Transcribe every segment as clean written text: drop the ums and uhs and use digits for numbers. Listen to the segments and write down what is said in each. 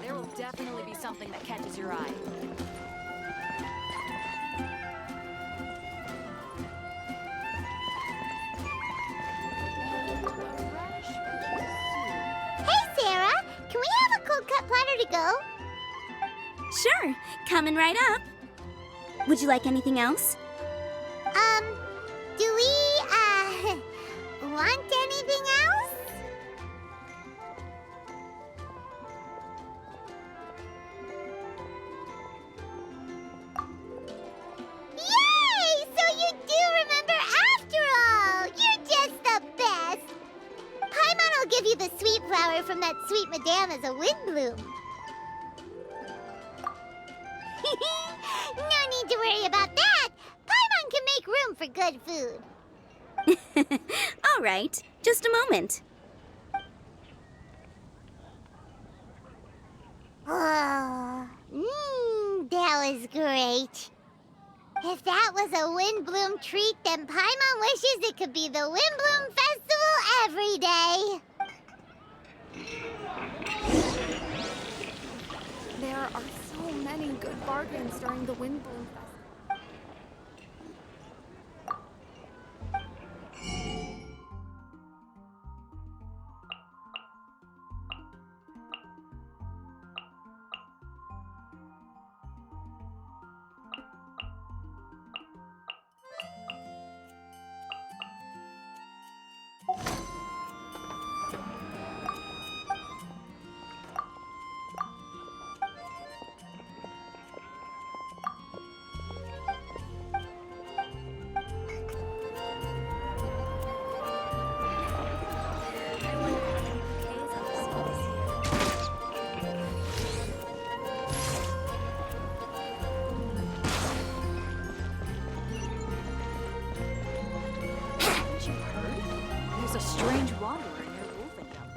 There will definitely be something that catches your eye. Hey, Sarah! Can we have a cold cut platter to go? Sure, coming right up. Would you like anything else? Do we, want anything else? Yay! So you do remember after all! You're just the best! Paimon will give you the sweet flower from that sweet madame as a Windblume. No need to worry about that! Paimon can make room for good food. All right, just a moment. Oh, that was great. If that was a Windblume treat, then Paimon wishes it could be the Windblume Festival every day. There are so many good bargains during the Windblume Festival. There's a strange wanderer near Wolfendom.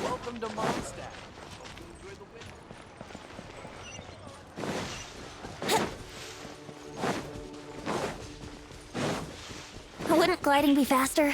Welcome to Mondstadt. Wouldn't gliding be faster?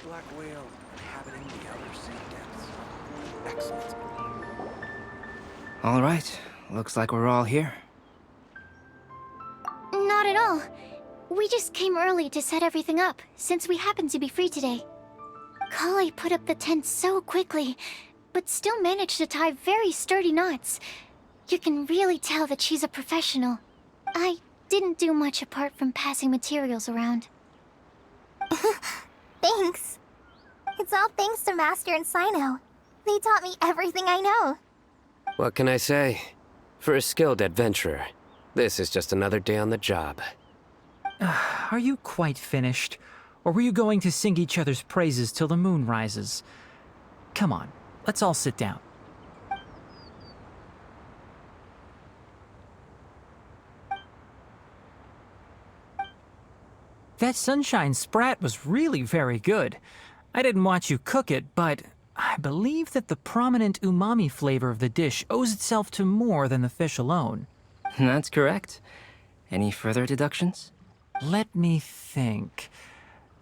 black whale inhabiting the outer sea depths. Excellent. All right, looks like we're all here. Not at all. We just came early to set everything up, since we happen to be free today. Kale put up the tent so quickly, but still managed to tie very sturdy knots. You can really tell that she's a professional. I didn't do much apart from passing materials around. Thanks. It's all thanks to Master and Sino. They taught me everything I know. What can I say? For a skilled adventurer, this is just another day on the job. Are you quite finished? Or were you going to sing each other's praises till the moon rises? Come on, let's all sit down. That sunshine sprat was really very good. I didn't watch you cook it, but I believe that the prominent umami flavor of the dish owes itself to more than the fish alone. That's correct. Any further deductions? Let me think.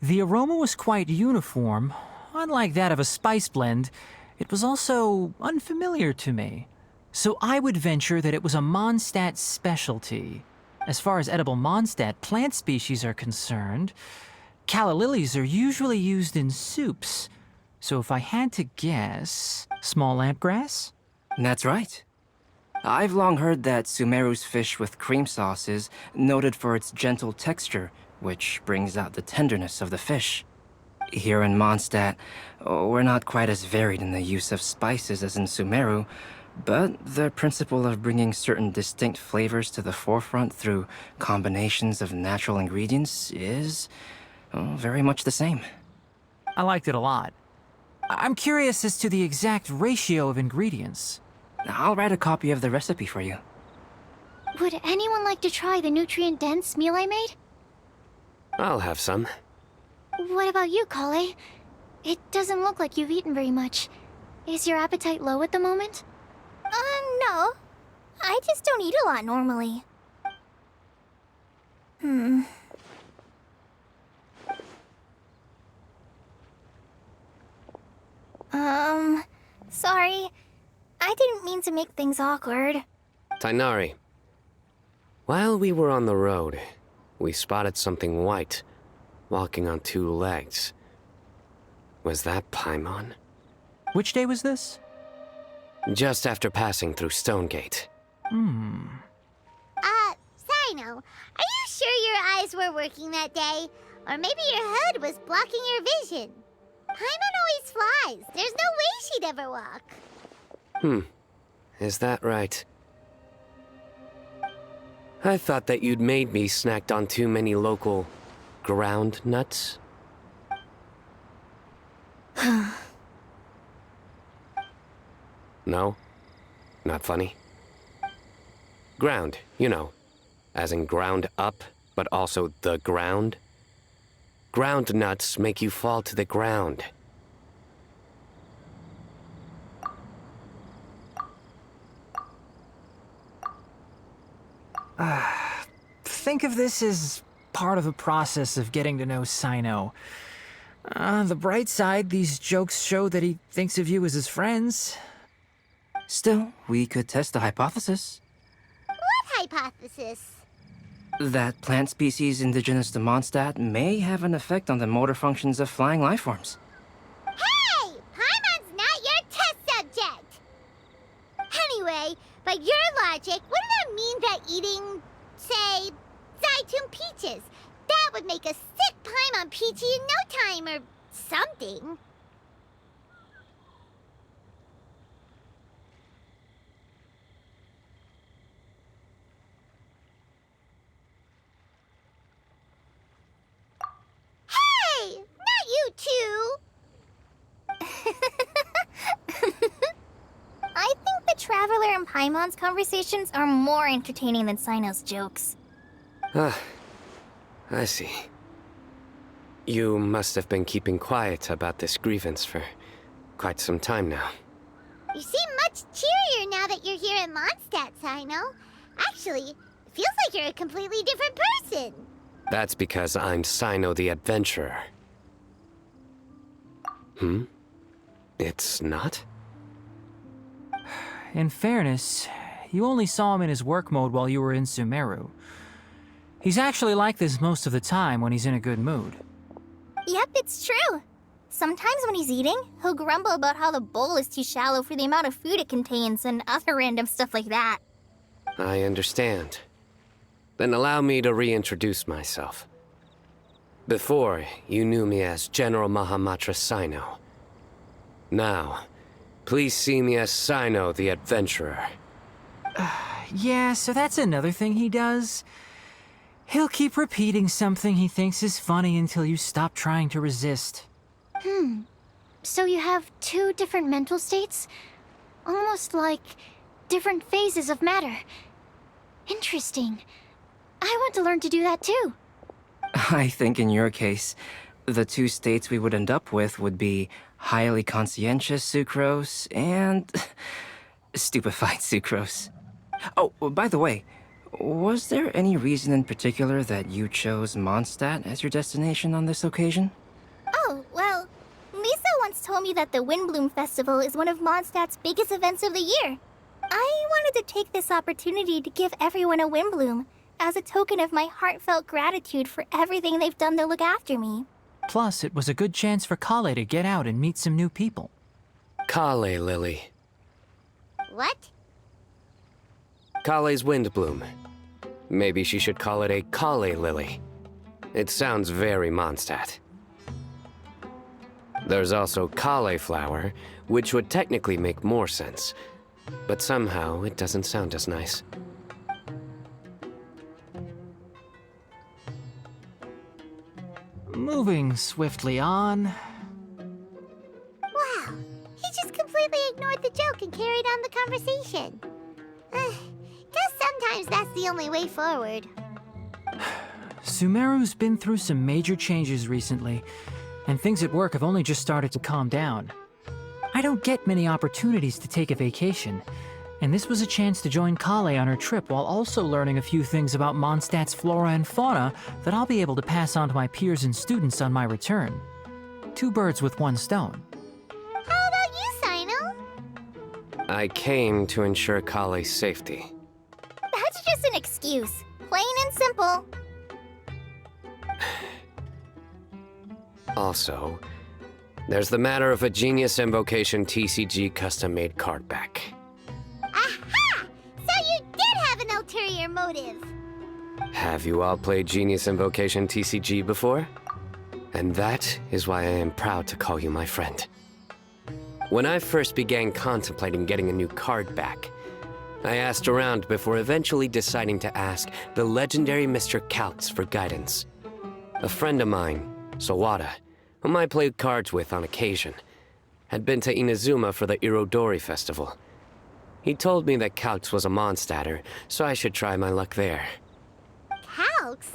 The aroma was quite uniform. Unlike that of a spice blend, it was also unfamiliar to me. So I would venture that it was a Mondstadt specialty. As far as edible Mondstadt plant species are concerned, calla lilies are usually used in soups. So if I had to guess, small lampgrass? That's right. I've long heard that Sumeru's fish with cream sauce is noted for its gentle texture, which brings out the tenderness of the fish. Here in Mondstadt, we're not quite as varied in the use of spices as in Sumeru, but the principle of bringing certain distinct flavors to the forefront through combinations of natural ingredients is very much the same. I liked it a lot. I'm curious as to the exact ratio of ingredients. I'll write a copy of the recipe for you. Would anyone like to try the nutrient-dense meal I made? I'll have some. What about you, Kale? It doesn't look like you've eaten very much. Is your appetite low at the moment? No. I just don't eat a lot normally. Sorry. I didn't mean to make things awkward. Tainari. While we were on the road, we spotted something white, walking on two legs. Was that Paimon? Which day was this? Just after passing through Stonegate. Sino, are you sure your eyes were working that day? Or maybe your hood was blocking your vision? Paimon always flies. There's no way she'd ever walk. Is that right? I thought that you'd made me snacked on too many local ground nuts. No? Not funny? Ground, you know. As in ground up, but also the ground. Ground nuts make you fall to the ground. Think of this as part of the process of getting to know Sino. On the bright side, these jokes show that he thinks of you as his friends. Still, we could test the hypothesis. What hypothesis? That plant species indigenous to Mondstadt may have an effect on the motor functions of flying lifeforms. Hey! Paimon's not your test subject! Anyway, by your logic, wouldn't that mean that eating, say, Zaitun peaches, that would make a sick Paimon peachy in no time or something? Hey! Not you two! I think the Traveler and Paimon's conversations are more entertaining than Sino's jokes. I see. You must have been keeping quiet about this grievance for quite some time now. You seem much cheerier now that you're here in Mondstadt, Sino. Actually, it feels like you're a completely different person. That's because I'm Sino the Adventurer. It's not? In fairness, you only saw him in his work mode while you were in Sumeru. He's actually like this most of the time when he's in a good mood. Yep, it's true. Sometimes when he's eating, he'll grumble about how the bowl is too shallow for the amount of food it contains and other random stuff like that. I understand. Then allow me to reintroduce myself. Before, you knew me as General Mahamatra Sino. Now, please see me as Sino the Adventurer. Yeah, so that's another thing he does. He'll keep repeating something he thinks is funny until you stop trying to resist. So you have two different mental states? Almost like different phases of matter. Interesting. I want to learn to do that too. I think in your case, the two states we would end up with would be highly conscientious sucrose and stupefied sucrose. Oh, by the way, was there any reason in particular that you chose Mondstadt as your destination on this occasion? Oh, well, Lisa once told me that the Windblume Festival is one of Mondstadt's biggest events of the year. I wanted to take this opportunity to give everyone a Windblume, as a token of my heartfelt gratitude for everything they've done to look after me. Plus, it was a good chance for Kale to get out and meet some new people. Kale Lily. What? Kale's Windblume. Maybe she should call it a Kale Lily. It sounds very Mondstadt. There's also cauliflower, which would technically make more sense. But somehow, it doesn't sound as nice. Moving swiftly on. Wow, he just completely ignored the joke and carried on the conversation. Guess sometimes that's the only way forward. Sumeru's been through some major changes recently, and things at work have only just started to calm down. I don't get many opportunities to take a vacation, and this was a chance to join Kale on her trip while also learning a few things about Mondstadt's flora and fauna that I'll be able to pass on to my peers and students on my return. Two birds with one stone. How about you, Sino? I came to ensure Kale's safety. That's just an excuse. Plain and simple. Also, there's the matter of a Genius Invocation TCG custom-made card back. Aha! So you did have an ulterior motive. Have you all played Genius Invocation TCG before? And that is why I am proud to call you my friend. When I first began contemplating getting a new card back, I asked around before eventually deciding to ask the legendary Mr. Calx for guidance. A friend of mine, Sawada, whom I played cards with on occasion, had been to Inazuma for the Irodori Festival. He told me that Calx was a Mondstadter, so I should try my luck there. Calx?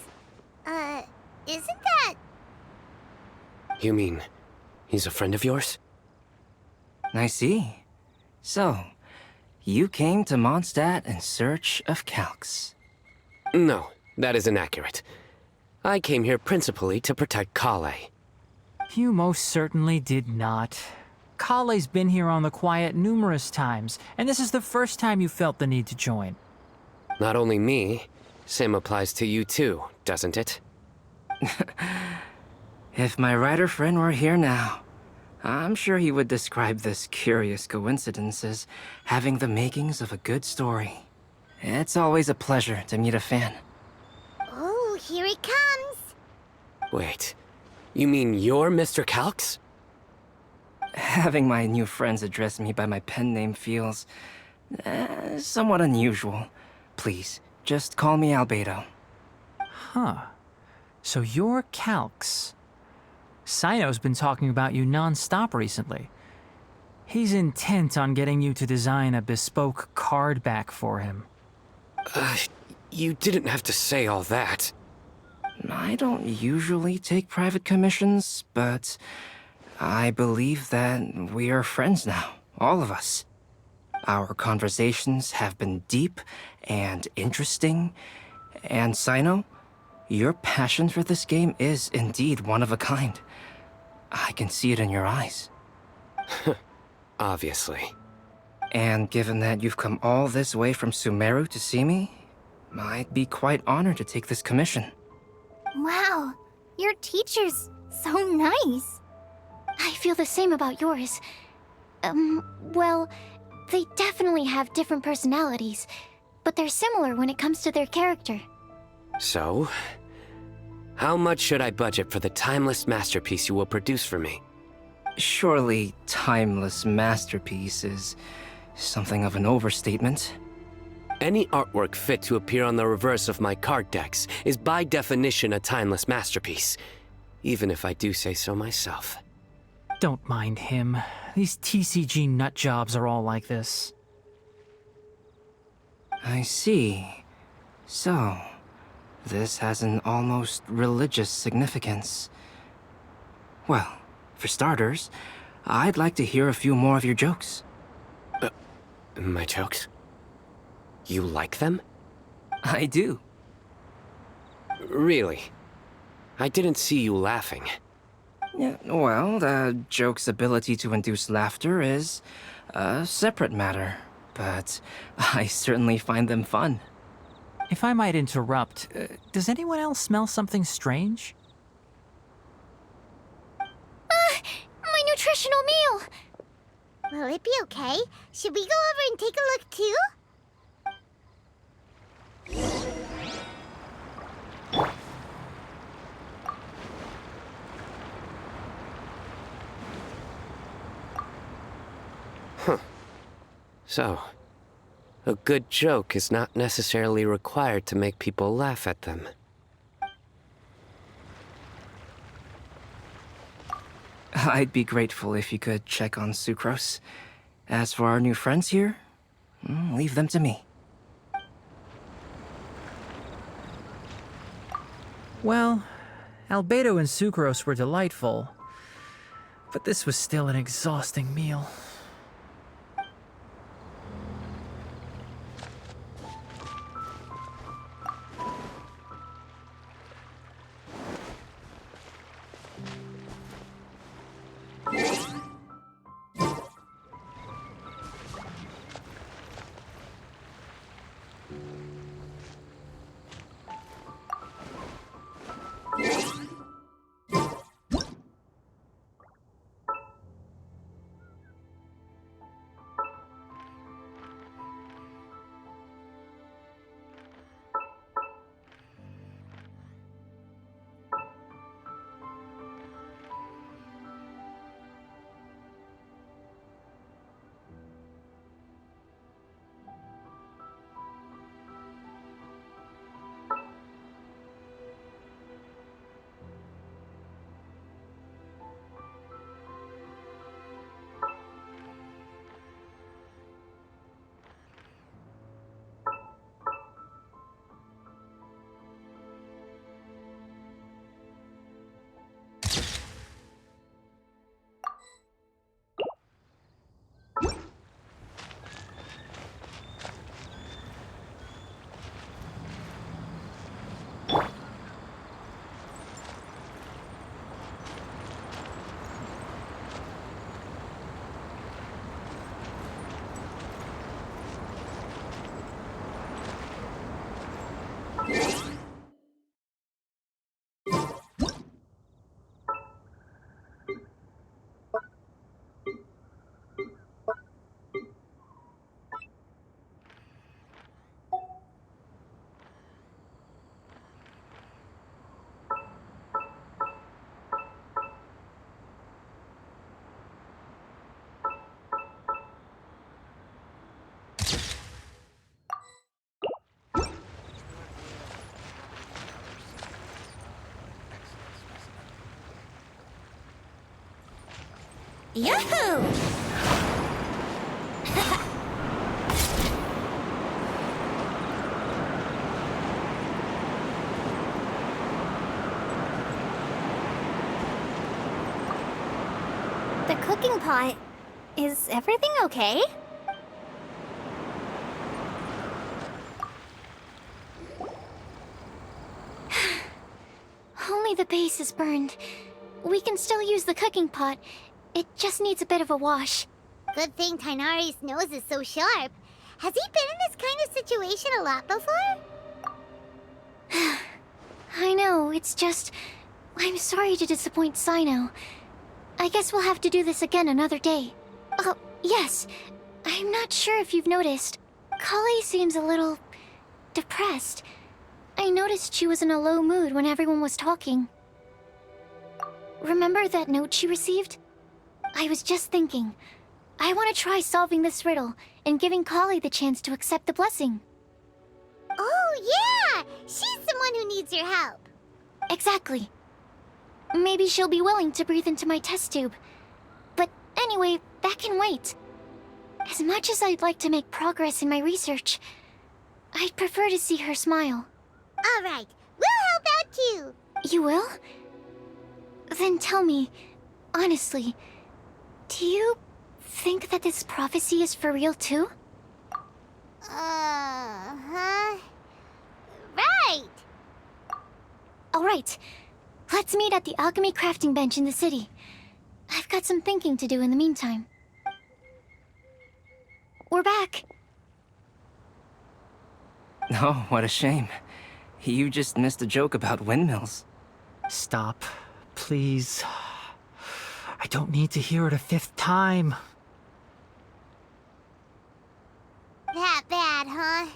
Isn't that... You mean, he's a friend of yours? I see. So, you came to Mondstadt in search of Calx. No, that is inaccurate. I came here principally to protect Kale. You most certainly did not. Kale's been here on the quiet numerous times, and this is the first time you felt the need to join. Not only me, same applies to you too, doesn't it? If my writer friend were here now, I'm sure he would describe this curious coincidence as having the makings of a good story. It's always a pleasure to meet a fan. Oh, here he comes. Wait, you mean you're Mr. Calx? Having my new friends address me by my pen name feels somewhat unusual. Please, just call me Albedo. Huh. So you're Calx. Sino's been talking about you non-stop recently. He's intent on getting you to design a bespoke card back for him. You didn't have to say all that. I don't usually take private commissions, but I believe that we are friends now, all of us. Our conversations have been deep and interesting, and Sino, your passion for this game is indeed one of a kind. I can see it in your eyes. Obviously. And given that you've come all this way from Sumeru to see me, I'd be quite honored to take this commission. Wow, your teacher's so nice. I feel the same about yours. Well, they definitely have different personalities, but they're similar when it comes to their character. So, how much should I budget for the timeless masterpiece you will produce for me? Surely, timeless masterpiece is something of an overstatement. Any artwork fit to appear on the reverse of my card decks is by definition a timeless masterpiece, even if I do say so myself. Don't mind him. These TCG nut jobs are all like this. I see. So, this has an almost religious significance. Well, for starters, I'd like to hear a few more of your jokes. My jokes? You like them? I do. Really? I didn't see you laughing. Yeah, well, the joke's ability to induce laughter is a separate matter, but I certainly find them fun. If I might interrupt, does anyone else smell something strange? My nutritional meal! Will it be okay? Should we go over and take a look too? So, a good joke is not necessarily required to make people laugh at them. I'd be grateful if you could check on Sucrose. As for our new friends here, leave them to me. Well, Albedo and Sucrose were delightful, but this was still an exhausting meal. Yahoo! The cooking pot. Is everything okay? Only the base is burned. We can still use the cooking pot, It just needs a bit of a wash. Good thing Tainari's nose is so sharp. Has he been in this kind of situation a lot before? I know, it's just... I'm sorry to disappoint Sino. I guess we'll have to do this again another day. Oh, yes. I'm not sure if you've noticed. Kali seems a little... depressed. I noticed she was in a low mood when everyone was talking. Remember that note she received? I was just thinking. I want to try solving this riddle and giving Kali the chance to accept the blessing. Oh, yeah! She's someone who needs your help. Exactly. Maybe she'll be willing to breathe into my test tube. But anyway, that can wait. As much as I'd like to make progress in my research, I'd prefer to see her smile. All right, we'll help out too. You will? Then tell me, honestly, do you think that this prophecy is for real too? Huh? Right! Alright, let's meet at the alchemy crafting bench in the city. I've got some thinking to do in the meantime. We're back. Oh, what a shame. You just missed a joke about windmills. Stop, please. I don't need to hear it a fifth time. That bad, huh?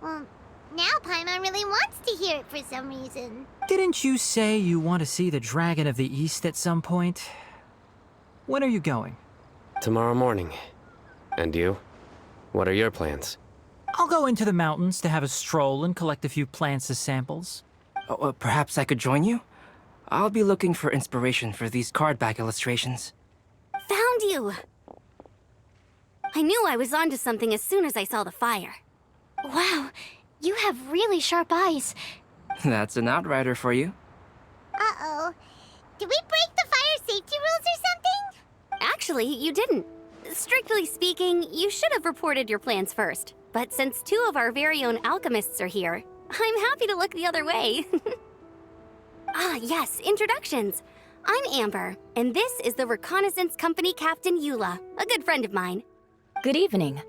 Well, now Paimon really wants to hear it for some reason. Didn't you say you want to see the Dragon of the East at some point? When are you going? Tomorrow morning. And you? What are your plans? I'll go into the mountains to have a stroll and collect a few plants as samples. Oh, perhaps I could join you? I'll be looking for inspiration for these card back illustrations. Found you! I knew I was onto something as soon as I saw the fire. Wow, you have really sharp eyes. That's an outrider for you. Uh-oh. Did we break the fire safety rules or something? Actually, you didn't. Strictly speaking, you should have reported your plans first. But since two of our very own alchemists are here, I'm happy to look the other way. Ah, yes, introductions. I'm Amber, and this is the Reconnaissance Company Captain Eula, a good friend of mine. Good evening.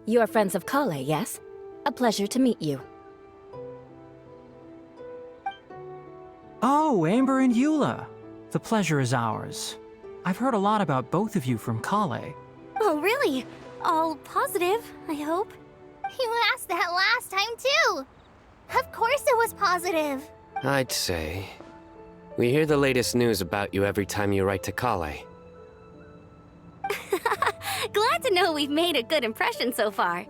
You are friends of Kale, yes? A pleasure to meet you. Oh, Amber and Eula. The pleasure is ours. I've heard a lot about both of you from Kale. Oh, really? All positive, I hope. You asked that last time, too. Of course it was positive. I'd say. We hear the latest news about you every time you write to Kale. Glad to know we've made a good impression so far.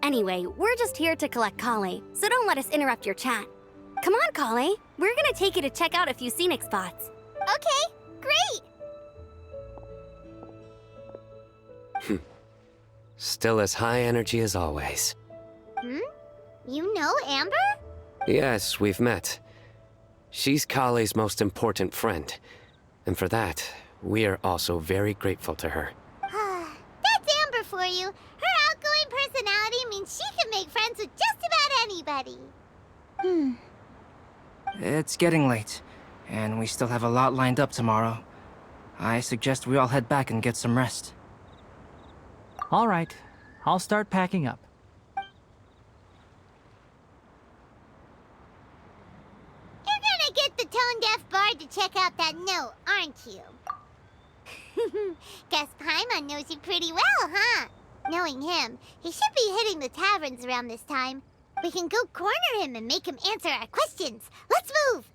Anyway, we're just here to collect Kale, so don't let us interrupt your chat. Come on, Kale. We're gonna take you to check out a few scenic spots. Okay, great. Still as high energy as always. You know Amber? Yes, we've met. She's Kale's most important friend. And for that, we are also very grateful to her. That's Amber for you. Her outgoing personality means she can make friends with just about anybody. It's getting late, and we still have a lot lined up tomorrow. I suggest we all head back and get some rest. All right, I'll start packing up. You're gonna get the tone-deaf bard to check out that note, aren't you? Guess Paimon knows you pretty well, huh? Knowing him, he should be hitting the taverns around this time. We can go corner him and make him answer our questions. Let's move!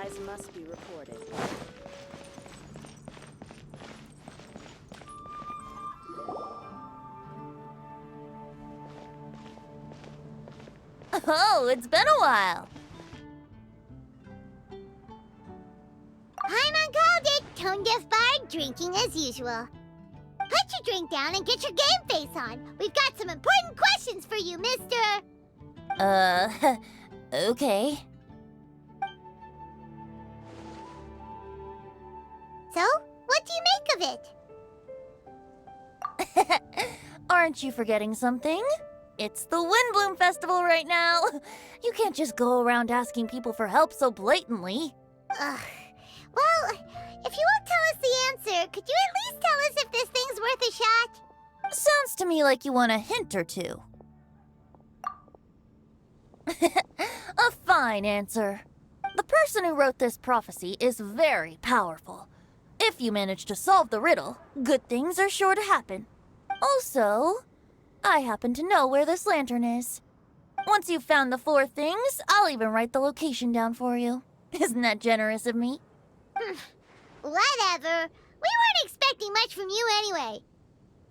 Supplies must be reported. Oh, it's been a while. Paimon called it. Tone deaf bard drinking as usual. Put your drink down and get your game face on. We've got some important questions for you, mister. Okay. So, what do you make of it? Aren't you forgetting something? It's the Windblume Festival right now. You can't just go around asking people for help so blatantly. Ugh. Well, if you won't tell us the answer, could you at least tell us if this thing's worth a shot? Sounds to me like you want a hint or two. A fine answer. The person who wrote this prophecy is very powerful. If you manage to solve the riddle, good things are sure to happen. Also, I happen to know where this lantern is. Once you've found the 4 things, I'll even write the location down for you. Isn't that generous of me? Whatever. We weren't expecting much from you anyway.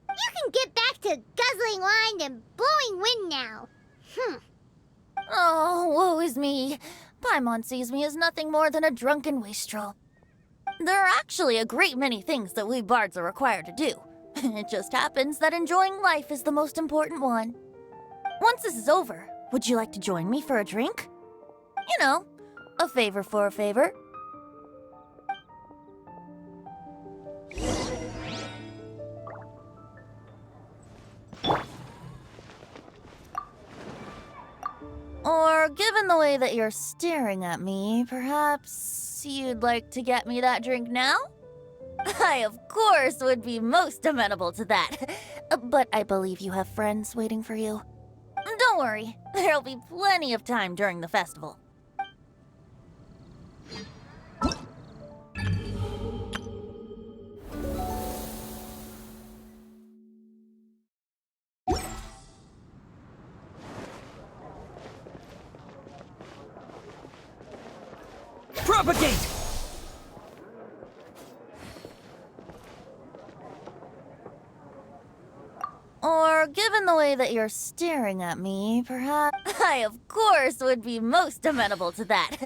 You can get back to guzzling wine and blowing wind now. Oh, woe is me. Paimon sees me as nothing more than a drunken wastrel. There are actually a great many things that we bards are required to do. It just happens that enjoying life is the most important one. Once this is over, would you like to join me for a drink? You know, a favor for a favor. Or, given the way that you're staring at me, perhaps you'd like to get me that drink now? I, of course, would be most amenable to that. But I believe you have friends waiting for you. Don't worry, there'll be plenty of time during the festival. Propagate! Or, given the way that you're staring at me, perhaps I, of course, would be most amenable to that.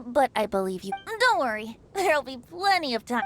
But I believe you. Don't worry, there'll be plenty of time.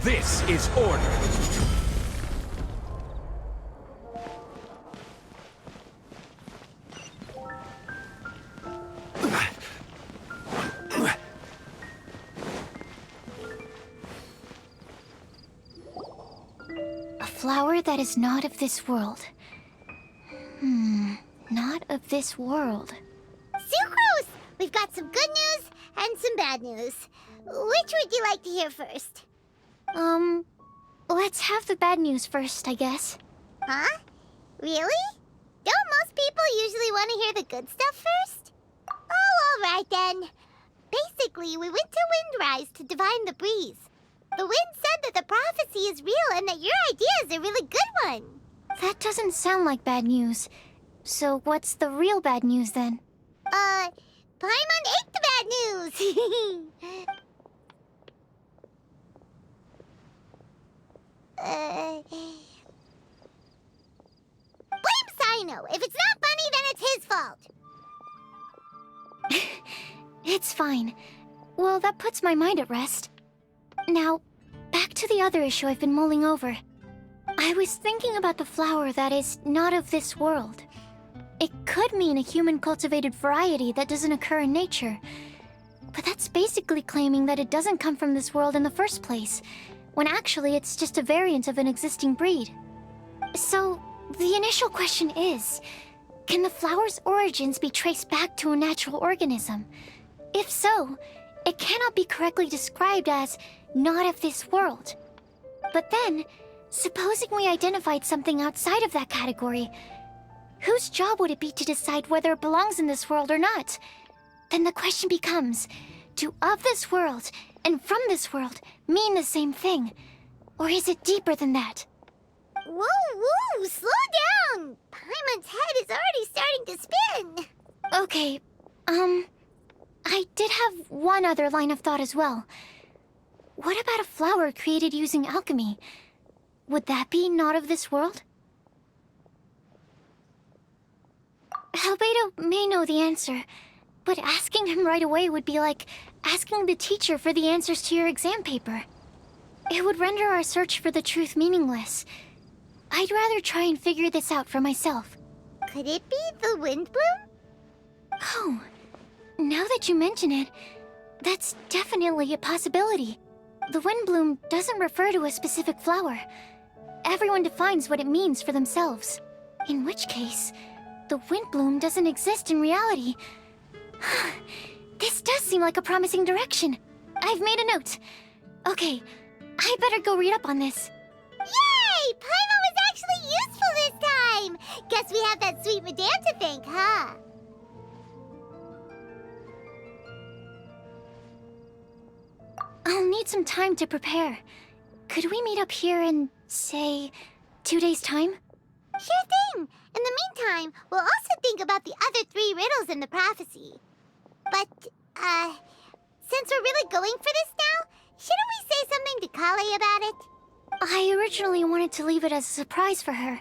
This is order. A flower that is not of this world. Not of this world. Sucrose! We've got some good news and some bad news. Which would you like to hear first? Let's have the bad news first, I guess. Huh? Really? Don't most people usually want to hear the good stuff first? Oh, alright then. Basically, we went to Windrise to divine the breeze. The wind said that the prophecy is real and that your idea is a really good one. That doesn't sound like bad news. So what's the real bad news then? Paimon ate the bad news! Blame Sino! If it's not funny, then it's his fault! It's fine. Well, that puts my mind at rest. Now, back to the other issue I've been mulling over. I was thinking about the flower that is not of this world. It could mean a human-cultivated variety that doesn't occur in nature. But that's basically claiming that it doesn't come from this world in the first place, when actually it's just a variant of an existing breed. So, the initial question is, can the flower's origins be traced back to a natural organism? If so, it cannot be correctly described as not of this world. But then, supposing we identified something outside of that category, whose job would it be to decide whether it belongs in this world or not? Then the question becomes, do of this world and from this world mean the same thing? Or is it deeper than that? Whoa, slow down! Paimon's head is already starting to spin! Okay, I did have one other line of thought as well. What about a flower created using alchemy? Would that be not of this world? Albedo may know the answer, but asking him right away would be like asking the teacher for the answers to your exam paper. It would render our search for the truth meaningless. I'd rather try and figure this out for myself. Could it be the Windblume? Oh, now that you mention it, that's definitely a possibility. The Windblume doesn't refer to a specific flower. Everyone defines what it means for themselves. In which case, the Windblume doesn't exist in reality. This does seem like a promising direction. I've made a note. Okay, I better go read up on this. Yay! Paimon was actually useful this time! Guess we have that sweet madame to thank, huh? I'll need some time to prepare. Could we meet up here in, say, 2 days' time? Sure thing! In the meantime, we'll also think about the other 3 riddles in the prophecy. But, since we're really going for this now, shouldn't we say something to Kale about it? I originally wanted to leave it as a surprise for her,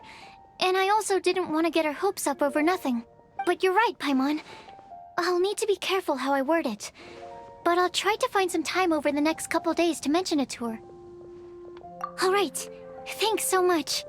and I also didn't want to get her hopes up over nothing. But you're right, Paimon. I'll need to be careful how I word it. But I'll try to find some time over the next couple days to mention it to her. Alright, thanks so much.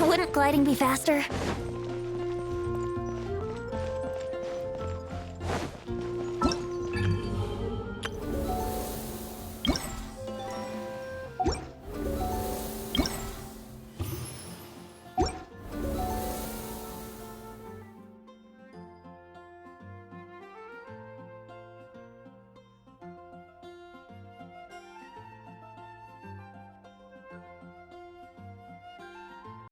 Wouldn't gliding be faster?